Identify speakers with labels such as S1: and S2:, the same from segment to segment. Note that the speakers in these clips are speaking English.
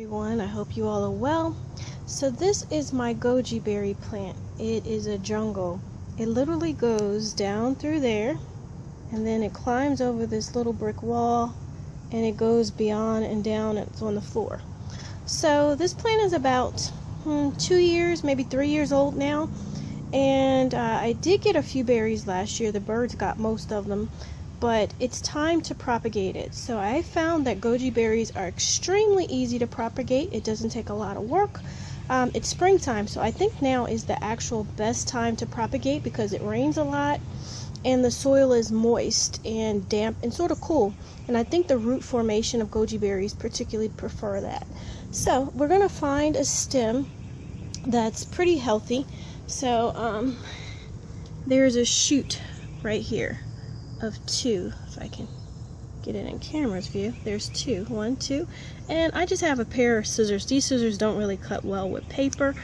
S1: Everyone, I hope you all are well. So this is my goji berry plant. It is a jungle. It literally goes down through there and then it climbs over this little brick wall and it goes beyond and down and it's on the floor. So this plant is about 2 years, maybe 3 years old now, and I did get a few berries last year. The birds got most of them, but it's time to propagate it. So I found that goji berries are extremely easy to propagate. It doesn't take a lot of work. It's springtime, so I think now is the actual best time to propagate because it rains a lot and the soil is moist and damp and sort of cool. And I think the root formation of goji berries particularly prefer that. So we're going to find a stem that's pretty healthy. So there's a shoot right here of 2, if I can get it in camera's view. There's 2, 1, 2, and I just have a pair of scissors. These scissors don't really cut well with paper,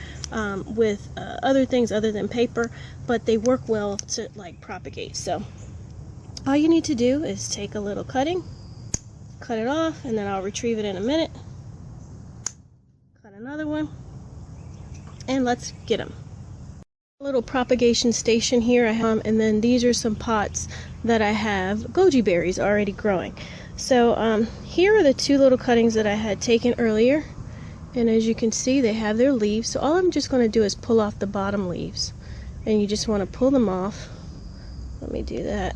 S1: with other things other than paper, but they work well to like propagate. So all you need to do is take a little cutting, cut it off, and then I'll retrieve it in a minute. Cut another one, and let's get them. Little propagation station here I have, and then these are some pots that I have goji berries already growing. So here are the 2 little cuttings that I had taken earlier, and as you can see they have their leaves. So all I'm just going to do is pull off the bottom leaves, and you just want to pull them off. Let me do that.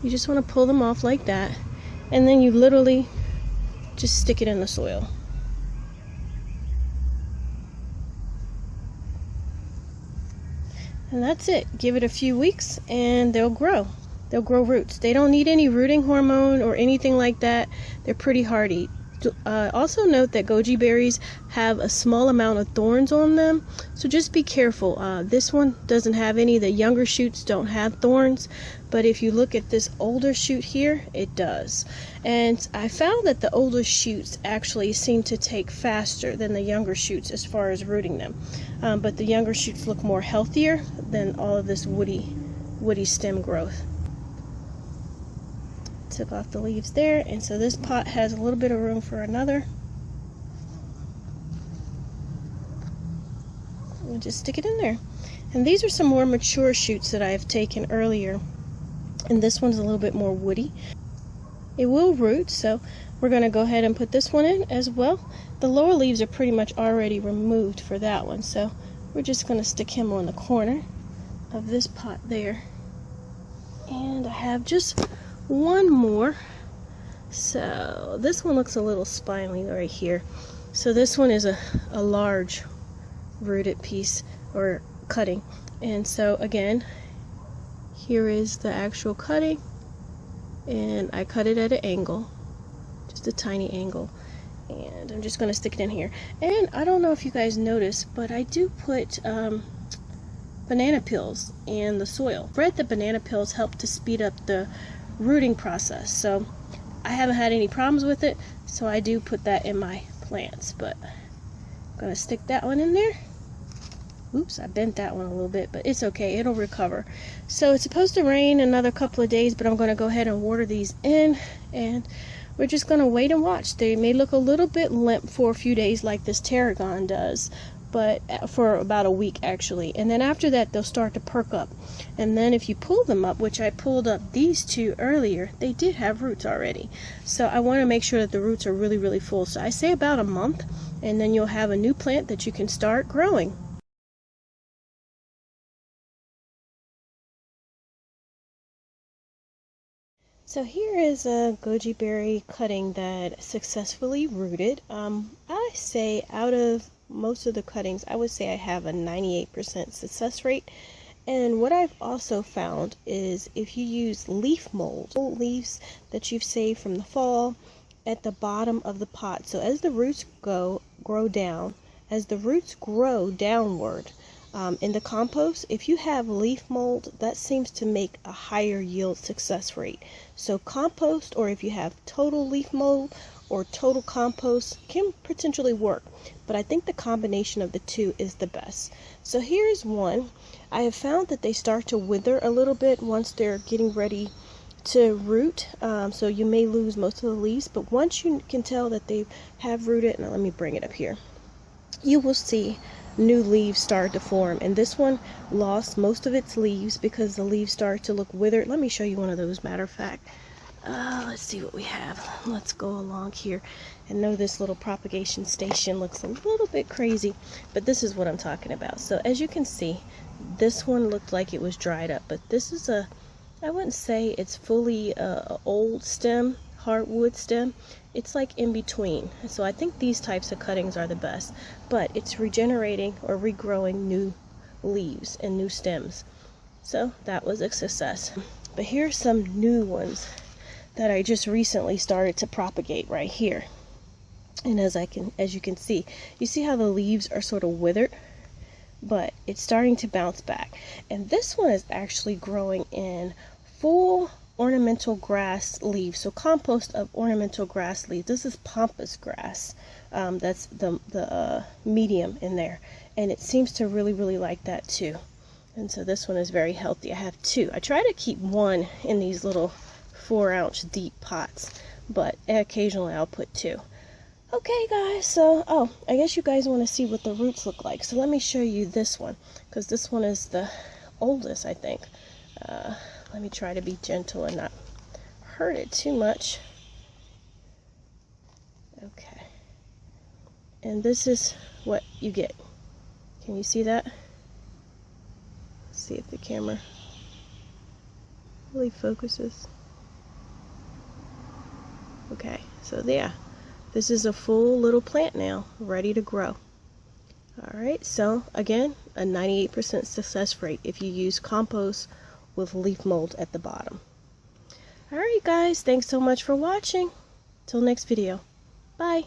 S1: You just want to pull them off like that, and then you literally just stick it in the soil. And that's it. Give it a few weeks and they'll grow. They'll grow roots. They don't need any rooting hormone or anything like that. They're pretty hardy. Also note that goji berries have a small amount of thorns on them, so just be careful. This one doesn't have any. The younger shoots don't have thorns, but if you look at this older shoot here, it does. And I found that the older shoots actually seem to take faster than the younger shoots as far as rooting them, but the younger shoots look more healthier than all of this woody stem growth. Took off the leaves there, and so this pot has a little bit of room for another. We'll just stick it in there. And these are some more mature shoots that I've taken earlier, and this one's a little bit more woody. It will root, so we're going to go ahead and put this one in as well. The lower leaves are pretty much already removed for that one, so we're just going to stick him on the corner of this pot there. And I have just one more. So this one looks a little spiny right here. So this one is a large rooted piece or cutting, and so again, here is the actual cutting, and I cut it at an angle, just a tiny angle, and I'm just going to stick it in here. And I don't know if you guys notice, but I do put banana peels in the soil. I read that banana peels help to speed up the rooting process, so I haven't had any problems with it, so I do put that in my plants. But I'm gonna stick that one in there. Oops, I bent that one a little bit, but it's okay, it'll recover. So it's supposed to rain another couple of days, but I'm gonna go ahead and water these in, and we're just gonna wait and watch. They may look a little bit limp for a few days like this tarragon does, but for about a week actually, and then after that they'll start to perk up. And then if you pull them up, which I pulled up these 2 earlier, they did have roots already, so I want to make sure that the roots are really full. So I say about a month, and then you'll have a new plant that you can start growing. So here is a goji berry cutting that successfully rooted. I say out of most of the cuttings, I would say I have a 98% success rate. And what I've also found is if you use leaf mold, old leaves that you've saved from the fall, at the bottom of the pot. So as the roots grow down, as the roots grow downward in the compost, if you have leaf mold, that seems to make a higher yield success rate. So compost, or if you have total leaf mold or total compost, can potentially work, but I think the combination of the 2 is the best. So here's one. I have found that they start to wither a little bit once they're getting ready to root, so you may lose most of the leaves, but once you can tell that they have rooted, now let me bring it up here, you will see new leaves start to form. And this one lost most of its leaves because the leaves start to look withered. Let me show you one of those, matter of fact. Let's see what we have. Let's go along here. I know this little propagation station looks a little bit crazy, but this is what I'm talking about. So as you can see, this one looked like it was dried up, but this is I wouldn't say it's fully old stem, hardwood stem. It's like in between. So I think these types of cuttings are the best, but it's regenerating or regrowing new leaves and new stems. So that was a success. But here's some new ones that I just recently started to propagate right here. And as you can see, you see how the leaves are sort of withered, but it's starting to bounce back. And this one is actually growing in full ornamental grass leaves. So compost of ornamental grass leaves. This is pampas grass. That's the medium in there, and it seems to really like that too. And so this one is very healthy. I have two. I try to keep one in these little 4-ounce deep pots, but occasionally I'll put two. Okay guys, so I guess you guys want to see what the roots look like, so let me show you this one, because this one is the oldest, I think. Let me try to be gentle and not hurt it too much. Okay, and this is what you get. Can you see that? Let's see if the camera really focuses. Okay, so yeah, this is a full little plant now, ready to grow. Alright, so again, a 98% success rate if you use compost with leaf mold at the bottom. Alright guys, thanks so much for watching. Till next video. Bye.